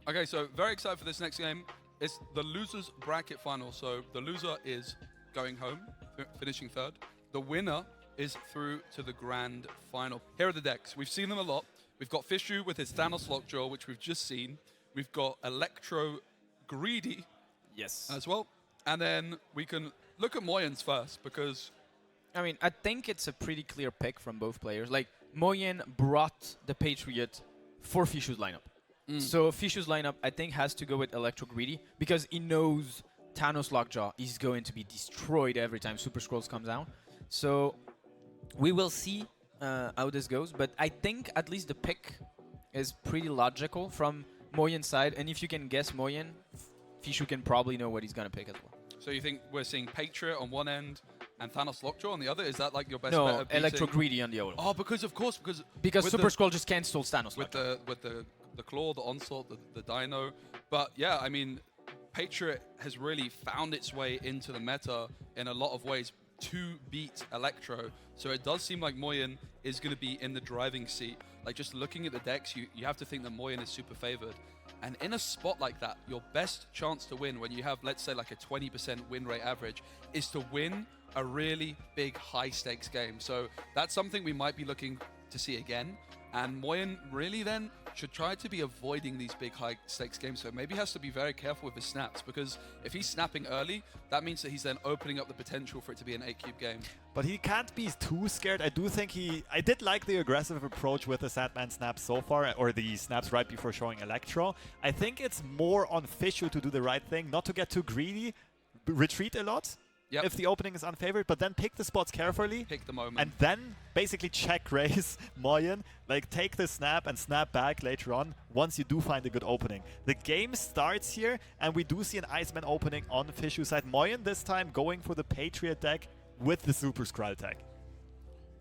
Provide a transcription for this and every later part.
Okay, so very excited for this next game. It's the losers bracket final. So the loser is going home, finishing third. The winner is through to the grand final. Here are the decks. We've seen them a lot. We've got Fishu with his Thanos Lockjaw, which we've just seen. We've got Electro Greedy Yes. as well. And then we can look at Moyen's first because... I mean, I think it's a pretty clear pick from both players. Like, Moyen brought the Patriot for Fishu's lineup. So Fishu's lineup, I think, has to go with Electro Greedy because he knows Thanos Lockjaw is going to be destroyed every time Super Scrolls comes out. So we will see how this goes. But I think at least the pick is pretty logical from Moyen's side. And if you can guess Moyen, Fishu can probably know what he's going to pick as well. So you think we're seeing Patriot on one end and Thanos Lockjaw on the other? Is that like your best No, bet? No, Electro Greedy on the other. Oh, because Because with Super Scroll just cancels Thanos with Lockjaw. with the claw, the onslaught, the dino. But yeah, I mean, Patriot has really found its way into the meta in a lot of ways to beat Electro. So it does seem like Moyen is going to be in the driving seat. Like just looking at the decks, you have to think that Moyen is super favored. And in a spot like that, your best chance to win when you have, let's say, like a 20% win rate average is to win a really big high stakes game. So that's something we might be looking to see again. And Moyen really then should try to be avoiding these big high stakes games. So maybe he has to be very careful with his snaps because if he's snapping early, that means that he's then opening up the potential for it to be an 8-cube game. But he can't be too scared. I do think I did like the aggressive approach with the Sandman snaps so far, or the snaps right before showing Electro. I think it's more on Fishu to do the right thing, not to get too greedy, retreat a lot. Yep. If the opening is unfavored, but then pick the spots carefully. Pick the moment. And then basically check raise Moyen, like take the snap and snap back later on once you do find a good opening. The game starts here, and we do see an Iceman opening on Fishu's side. Moyen this time going for the Patriot deck with the Super Skrull tech.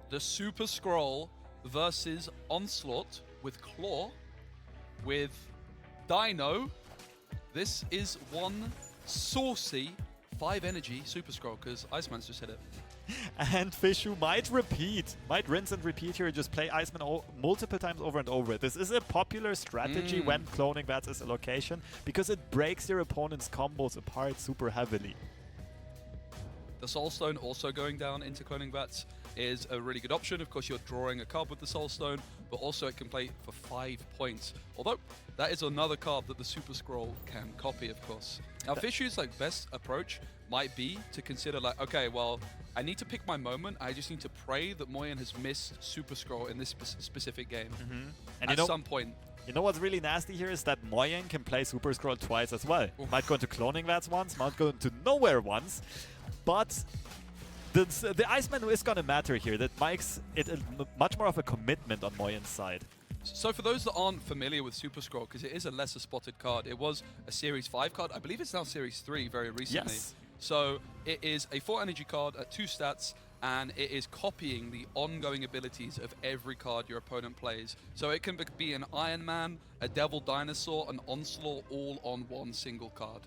The Super Scroll versus Onslaught with Claw, with Dino. This is one saucy 5 energy Super Scroll because Iceman's just hit it. And Fishu might repeat, might rinse and repeat here, just play Iceman multiple times over and over. This is a popular strategy when cloning VATS is a location because it breaks your opponent's combos apart super heavily. The Soulstone also going down into cloning VATS is a really good option. Of course, you're drawing a card with the Soulstone, but also it can play for 5 points. Although, that is another card that the Super Scroll can copy, of course. Now, Fishu's best approach might be to consider okay, well, I need to pick my moment. I just need to pray that Moyen has missed Super Scroll in this specific game. And at some point. You know what's really nasty here is that Moyen can play Super Scroll twice as well. Oof. Might go into cloning VATS once, might go into nowhere once. But the Iceman is going to matter here. That makes it much more of a commitment on Moyen's side. So for those that aren't familiar with Super Scroll, because it is a lesser spotted card, it was a Series 5 card. I believe it's now Series 3 very recently. Yes. So it is a 4 energy card at 2 stats, and it is copying the ongoing abilities of every card your opponent plays. So it can be an Iron Man, a Devil Dinosaur, an Onslaught, all on one single card.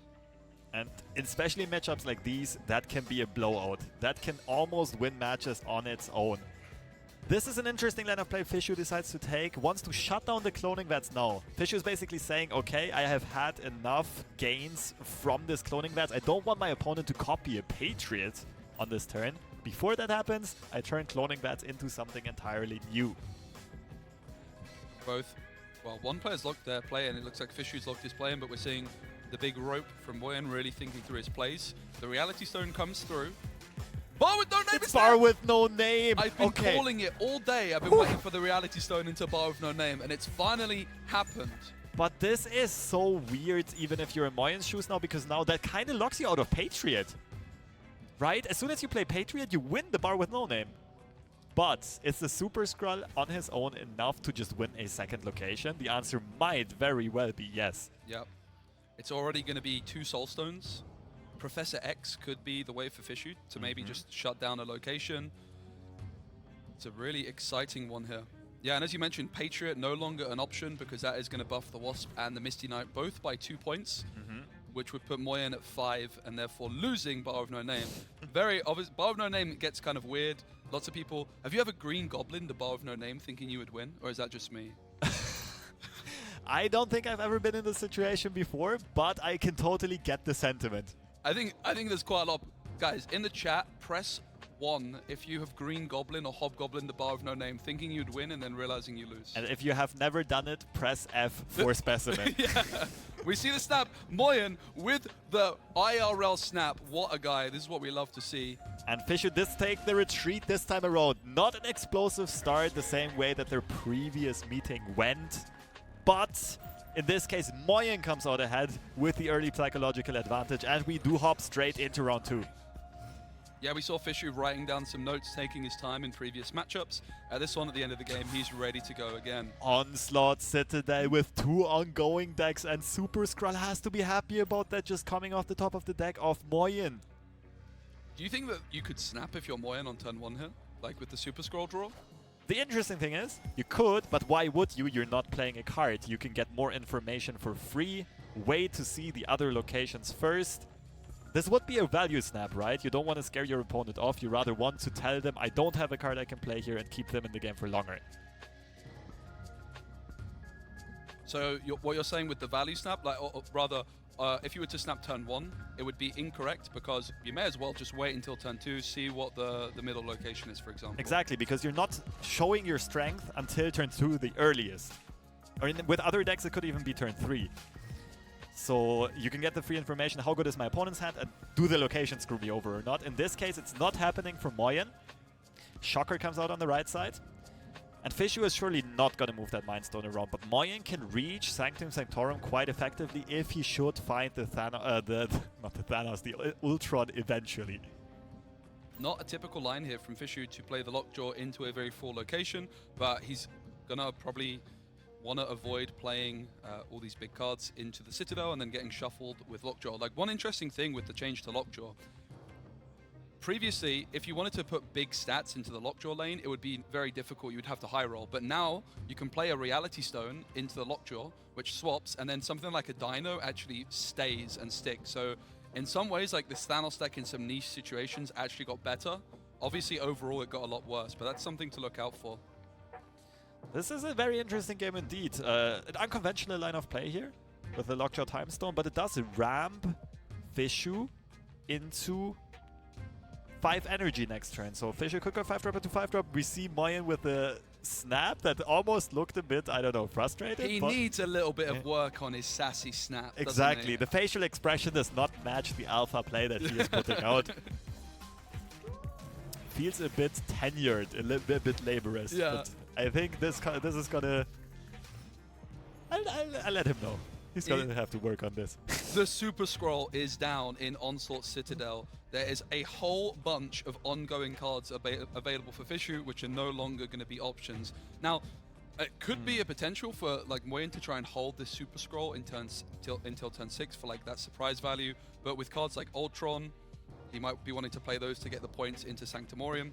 And especially in matchups like these, that can be a blowout. That can almost win matches on its own. This is an interesting line of play Fishu decides to take. Wants to shut down the cloning VATS now. Fishu is basically saying, okay, I have had enough gains from this cloning VATS. I don't want my opponent to copy a Patriot on this turn. Before that happens, I turn cloning VATS into something entirely new. Well, one player's locked their play, and it looks like Fishu's locked his play in, but we're seeing the big rope from Moyen really thinking through his plays. The Reality Stone comes through. Bar with no name! It's Bar with no name! I've been calling it all day. I've been waiting for the Reality Stone into Bar with no name, and it's finally happened. But this is so weird, even if you're in Moyen's shoes now, because now that kind of locks you out of Patriot. Right? As soon as you play Patriot, you win the Bar with no name. But is the Super Skrull on his own enough to just win a second location? The answer might very well be yes. Yep. It's already going to be 2 Soulstones. Professor X could be the way for Fishu to maybe just shut down a location. It's a really exciting one here. Yeah, and as you mentioned, Patriot no longer an option because that is going to buff the Wasp and the Misty Knight both by 2 points, which would put Moyen at 5 and therefore losing Bar of No Name. Very obvious. Bar of No Name gets kind of weird. Lots of people... Have you ever Green Goblin the Bar of No Name thinking you would win? Or is that just me? I don't think I've ever been in this situation before, but I can totally get the sentiment. I think there's quite a lot. Guys, in the chat, press 1 if you have Green Goblin or Hobgoblin the Bar of No Name, thinking you'd win and then realizing you lose. And if you have never done it, press F for Specimen. Yeah. We see the snap. Moyen with the IRL snap. What a guy. This is what we love to see. And Fisher does take the retreat this time around. Not an explosive start the same way that their previous meeting went. But in this case, Moyen comes out ahead with the early psychological advantage. And we do hop straight into round 2. Yeah, we saw Fishu writing down some notes, taking his time in previous matchups. This one, at the end of the game, he's ready to go again. Onslaught Citadel with 2 ongoing decks, and Super Skrull has to be happy about that, just coming off the top of the deck of Moyen. Do you think that you could snap if you're Moyen on turn 1 here? Like with the Super Scroll draw? The interesting thing is, you could, but why would you? You're not playing a card. You can get more information for free, wait to see the other locations first. This would be a value snap, right? You don't want to scare your opponent off. You rather want to tell them, I don't have a card I can play here, and keep them in the game for longer. So what you're saying with the value snap, like, or rather, if you were to snap turn 1, it would be incorrect because you may as well just wait until turn 2, see what the middle location is, for example. Exactly, because you're not showing your strength until turn 2 the earliest. Or with other decks, it could even be turn 3. So you can get the free information, how good is my opponent's hand, and do the location screw me over or not. In this case, it's not happening for Moyen. Shocker comes out on the right side. And Fishu is surely not going to move that Mind Stone around, but Moyen can reach Sanctum Sanctorum quite effectively if he should find the Ultron eventually. Not a typical line here from Fishu to play the Lockjaw into a very full location, but he's going to probably want to avoid playing all these big cards into the Citadel and then getting shuffled with Lockjaw. Like, one interesting thing with the change to Lockjaw, previously, if you wanted to put big stats into the Lockjaw lane, it would be very difficult. You would have to high roll. But now, you can play a Reality Stone into the Lockjaw, which swaps, and then something like a Dino actually stays and sticks. So, in some ways, like, this Thanos deck in some niche situations actually got better. Obviously, overall, it got a lot worse, but that's something to look out for. This is a very interesting game indeed. An unconventional line of play here with the Lockjaw Time Stone, but it does ramp Fishu into 5 energy next turn. So Fishu could go 5-drop into 5-drop. We see Moyen with a snap that almost looked a bit, I don't know, frustrated. He needs a little bit of work on his sassy snap. Exactly. The facial expression does not match the alpha play that he is putting out. Feels a bit tenured, a bit laborious. Yeah. But I think this is gonna... I'll let him know. He's gonna have to work on this. The Super Scroll is down in Onslaught Citadel. There is a whole bunch of ongoing cards available for Fishu, which are no longer going to be options. Now, it could be a potential for like Moyen to try and hold this Super Scroll in until turn 6 for like that surprise value. But with cards like Ultron, he might be wanting to play those to get the points into Sanctumorium.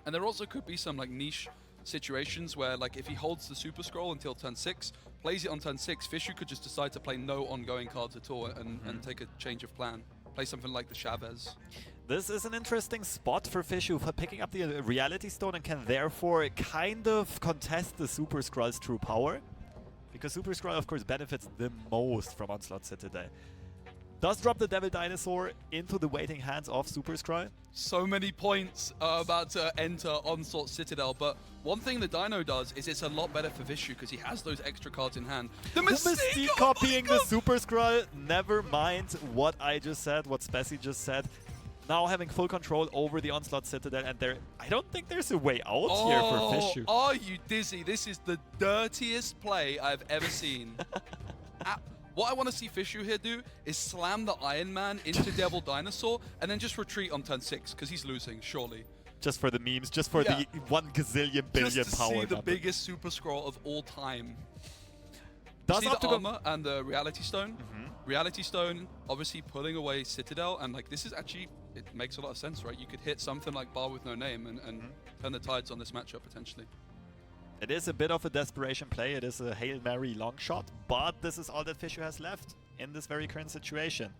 And there also could be some like niche situations where, like, if he holds the Super Scroll until turn 6, plays it on turn 6, Fishu could just decide to play no ongoing cards at all and take a change of plan. Play something like the Chavez. This is an interesting spot for Fishu for picking up the Reality Stone and can therefore kind of contest the Super Skrull's true power. Because Super Skrull, of course, benefits the most from Onslaught Citadel. Does drop the Devil Dinosaur into the waiting hands of Super Skrull. So many points are about to enter Onslaught Citadel, but one thing the Dino does is it's a lot better for Vishu because he has those extra cards in hand. The Mystique copying the Super Skrull. Never mind what I just said, what Spessy just said. Now having full control over the Onslaught Citadel, and I don't think there's a way out here for Vishu. Are you dizzy? This is the dirtiest play I've ever seen. What I want to see Fishu here do is slam the Iron Man into Devil Dinosaur and then just retreat on turn 6 because he's losing, surely. Just for the memes, just for the 1 gazillion billion just to power. See the biggest Super Scroll of all time. Does see the armor and the Reality Stone? Reality Stone obviously pulling away Citadel, and like this is actually, it makes a lot of sense, right? You could hit something like Bar with No Name and turn the tides on this matchup potentially. It is a bit of a desperation play. It is a Hail Mary long shot, but this is all that Fishu has left in this very current situation.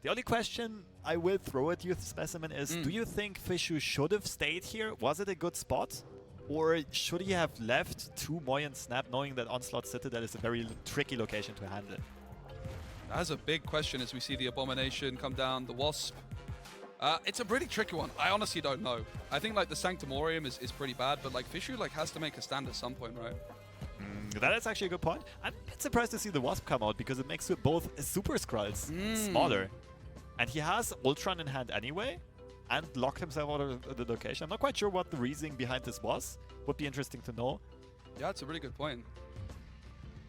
The only question I will throw at you, Specimen, is do you think Fishu should have stayed here? Was it a good spot? Or should he have left to Moyen Snap, knowing that Onslaught Citadel is a very tricky location to handle? That's a big question as we see the Abomination come down, the Wasp. It's a really tricky one. I honestly don't know. I think like the Sanctumorium is pretty bad, but like Fishu like has to make a stand at some point, right? That is actually a good point. I'm a bit surprised to see the Wasp come out because it makes both Super Skrulls smaller. And he has Ultron in hand anyway, and locked himself out of the location. I'm not quite sure what the reasoning behind this was. Would be interesting to know. Yeah, it's a really good point.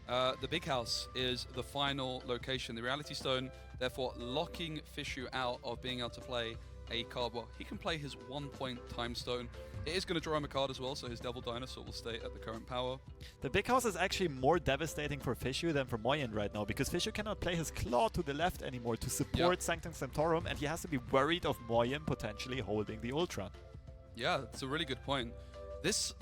The Big House is the final location. The Reality Stone, therefore, locking Fishu out of being able to play a card. Well, he can play his 1-point Time Stone. It is going to draw him a card as well, so his Devil Dinosaur will stay at the current power. The Big House is actually more devastating for Fishu than for Moyen right now, because Fishu cannot play his Claw to the left anymore to support Sanctum Sanctorum, and he has to be worried of Moyen potentially holding the Ultron. Yeah, that's a really good point. This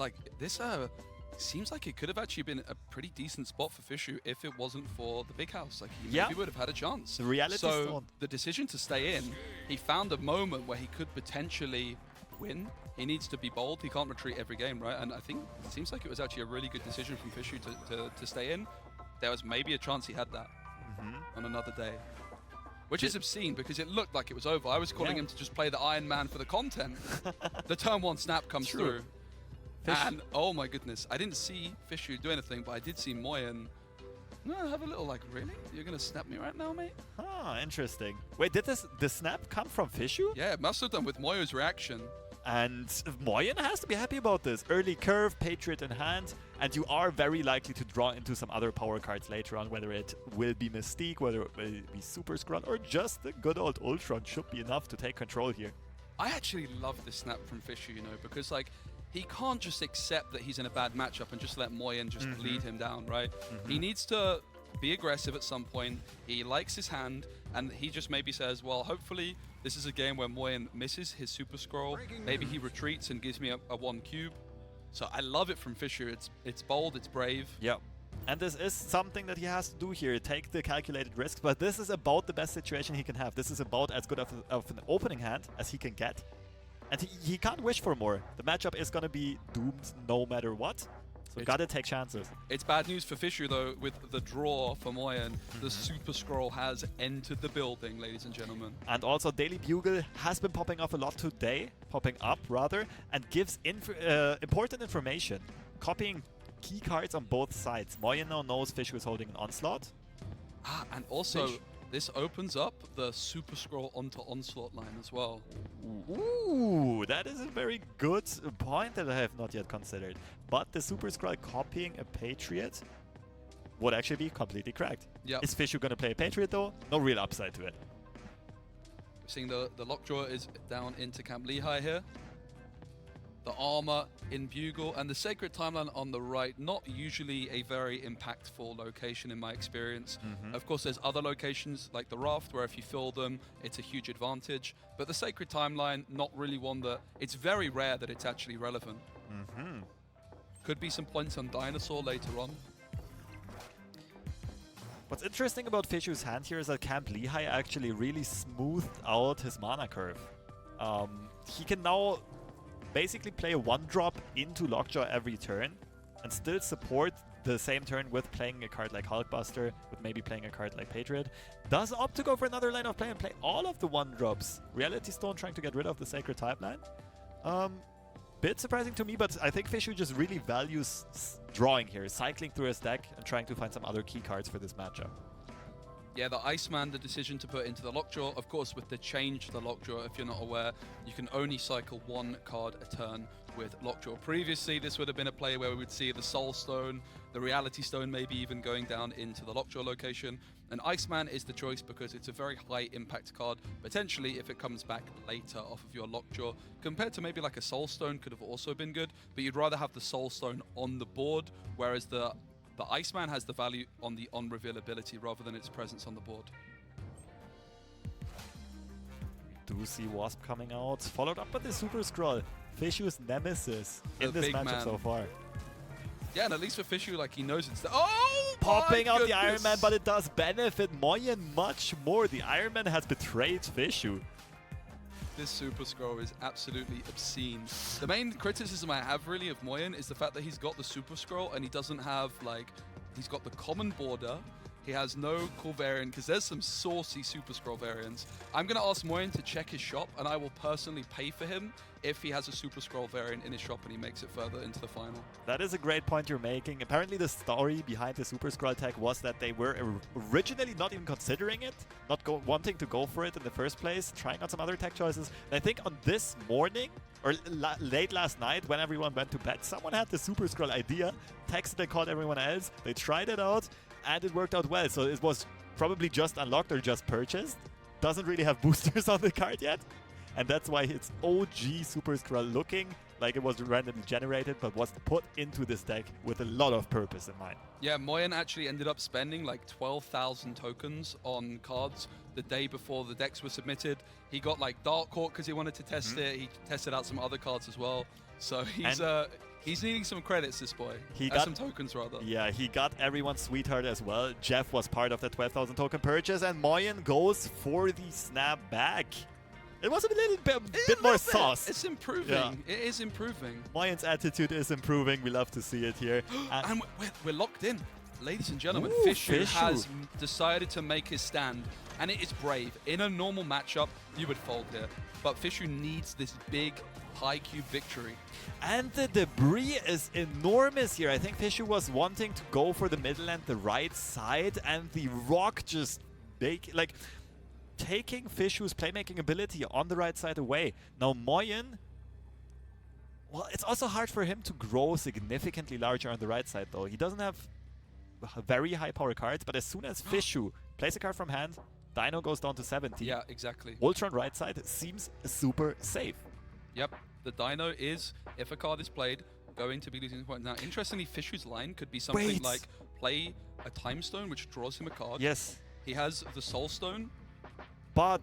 seems like it could have actually been a pretty decent spot for Fishu if it wasn't for the Big House. Like, he maybe would have had a chance. The Reality Stone. So the decision to stay in, he found a moment where he could potentially win. He needs to be bold. He can't retreat every game, right? And I think it seems like it was actually a really good decision from Fishu to stay in. There was maybe a chance he had that on another day. Which is obscene because it looked like it was over. I was calling him to just play the Iron Man for the content. The turn 1 snap comes through. And oh my goodness, I didn't see Fishu do anything, but I did see Moyen. No, have a little like, really? You're gonna snap me right now, mate? Ah, interesting. Wait, did the snap come from Fishu? Yeah, it must have done with Moyo's reaction. And Moyen has to be happy about this. Early curve, Patriot in hand, and you are very likely to draw into some other power cards later on, whether it will be Mystique, whether it will be Super Skrull, or just the good old Ultron should be enough to take control here. I actually love this snap from Fishu, you know, because like, he can't just accept that he's in a bad matchup and just let Moyen just lead him down, right? He needs to be aggressive at some point. He likes his hand, and he just maybe says, well, hopefully this is a game where Moyen misses his Super Scroll. Maybe he retreats and gives me a 1 cube. So I love it from Fishu. It's bold, it's brave. Yeah. And this is something that he has to do here, take the calculated risks, but this is about the best situation he can have. This is about as good of an opening hand as he can get. And he can't wish for more. The matchup is going to be doomed no matter what. So gotta take chances. It's bad news for Fishu, though, with the draw for Moyen. The Super Scroll has entered the building, ladies and gentlemen. And also, Daily Bugle has been popping up a lot today, and gives important information. Copying key cards on both sides. Moyen now knows Fishu is holding an Onslaught. And also, this opens up the Super Scroll onto Onslaught line as well. Ooh, that is a very good point that I have not yet considered. But the Super Scroll copying a Patriot would actually be completely cracked. Yep. Is Fishu going to play a Patriot though? No real upside to it. We're seeing the Lockjaw is down into Camp Lehigh here. The armor in Bugle and the Sacred Timeline on the right, not usually a very impactful location in my experience. Of course, there's other locations like the Raft where if you fill them, it's a huge advantage. But the Sacred Timeline, not really one that, it's very rare that it's actually relevant. Could be some points on Dinosaur later on. What's interesting about Fishu's hand here is that Camp Lehigh actually really smoothed out his mana curve. He can now basically play a 1-drop into Lockjaw every turn and still support the same turn with playing a card like Hulkbuster, with maybe playing a card like Patriot. Does opt to go for another line of play and play all of the 1-drops. Reality Stone trying to get rid of the Sacred Timeline. Bit surprising to me, but I think Fishu just really values drawing here, cycling through his deck and trying to find some other key cards for this matchup. Yeah, the Iceman, the decision to put into the Lockjaw. Of course, with the change to the Lockjaw, if you're not aware, you can only cycle 1 card a turn with Lockjaw. Previously, this would have been a play where we would see the Soul Stone, the Reality Stone maybe even going down into the Lockjaw location. And Iceman is the choice because it's a very high impact card, potentially if it comes back later off of your Lockjaw, compared to maybe like a Soul Stone could have also been good, but you'd rather have the Soul Stone on the board, whereas the Iceman has the value on the on-reveal ability rather than its presence on the board. Do see Wasp coming out, followed up by the Super Scroll. Fishu's nemesis in this matchup so far. Yeah, and at least for Fishu, like, he knows it's popping out the Iron Man, but it does benefit Moyen much more. The Iron Man has betrayed Fishu. This Super Scroll is absolutely obscene. The main criticism I have really of Moyen is the fact that he's got the Super Scroll and he doesn't have like, he's got the common border. He has no cool variant because there's some saucy Super Scroll variants. I'm going to ask Moyen to check his shop and I will personally pay for him if he has a Super Scroll variant in his shop and he makes it further into the final. That is a great point you're making. Apparently the story behind the Super Scroll tech was that they were originally not even considering it, not wanting to go for it in the first place, trying out some other tech choices. And I think on this morning, or late last night when everyone went to bed, someone had the Super Scroll idea, texted and called everyone else, they tried it out, and it worked out well. So it was probably just unlocked or just purchased. Doesn't really have boosters on the card yet. And that's why it's OG Super Scroll looking like it was randomly generated, but was put into this deck with a lot of purpose in mind. Yeah, Moyen actually ended up spending like 12,000 tokens on cards the day before the decks were submitted. He got like Dark Court because he wanted to test it. He tested out some other cards as well. So he's needing some credits, this boy. He got some tokens, rather. Yeah, he got everyone's sweetheart as well. Jeff was part of the 12,000 token purchase, and Moyen goes for the snap back. It was a little bit more sauce. It's improving. Yeah. It is improving. Moyen's attitude is improving. We love to see it here. And we're locked in. Ladies and gentlemen, Ooh, Fishu has decided to make his stand, and it is brave. In a normal matchup, you would fold here. But Fishu needs this big, high cube victory. And the debris is enormous here. I think Fishu was wanting to go for the middle and the right side, and the rock just taking Fishu's playmaking ability on the right side away. Now Moyen, well, it's also hard for him to grow significantly larger on the right side though. He doesn't have very high power cards, but as soon as Fishu plays a card from hand, Dino goes down to 70. Yeah, exactly. Ultra on right side seems super safe. Yep, the Dino is, if a card is played, going to be losing points. Now, interestingly, Fishu's line could be something like play a Time Stone, which draws him a card. Yes. He has the Soul Stone, but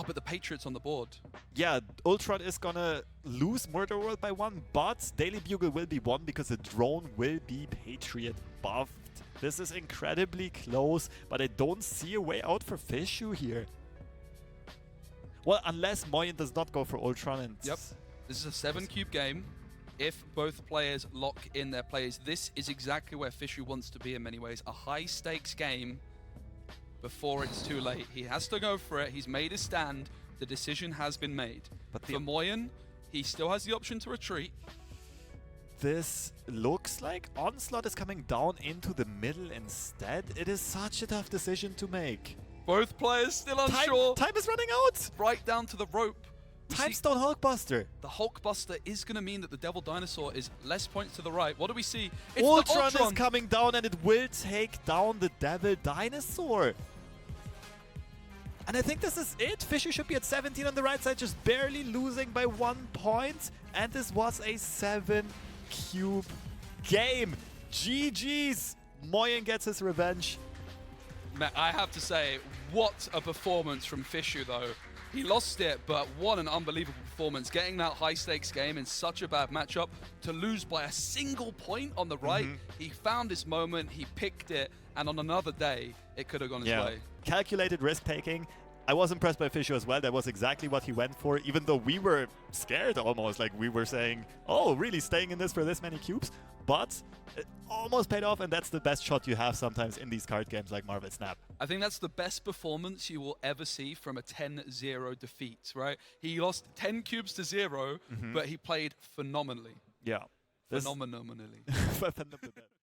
but the Patriot's on the board. Yeah, Ultron is gonna lose Murder World by 1, but Daily Bugle will be 1 because the drone will be Patriot buffed. This is incredibly close, but I don't see a way out for Fishu here. Well, unless Moyen does not go for Ultron and... Yep. This is a 7-cube game. If both players lock in their plays, this is exactly where Fishu wants to be in many ways. A high-stakes game before it's too late. He has to go for it. He's made his stand. The decision has been made. But for Moyen, he still has the option to retreat. This looks like Onslaught is coming down into the middle instead. It is such a tough decision to make. Both players still unsure. Time is running out. Right down to the rope. Timestone Hulkbuster. The Hulkbuster is going to mean that the Devil Dinosaur is less points to the right. What do we see? It's Ultron is coming down, and it will take down the Devil Dinosaur. And I think this is it. Fishu should be at 17 on the right side, just barely losing by 1 point. And this was a 7-cube game. GG's. Moyen gets his revenge. I have to say, what a performance from Fishu, though. He lost it, but what an unbelievable performance. Getting that high-stakes game in such a bad matchup to lose by a single point on the right. He found his moment, he picked it, and on another day, it could have gone his way. Calculated risk-taking. I was impressed by Fishu as well. That was exactly what he went for, even though we were scared almost. Like, we were saying, oh, really, staying in this for this many cubes? But it almost paid off, and that's the best shot you have sometimes in these card games like Marvel Snap. I think that's the best performance you will ever see from a 10-0 defeat, right? He lost 10 cubes to 0, but he played phenomenally. Yeah. Phenomenally.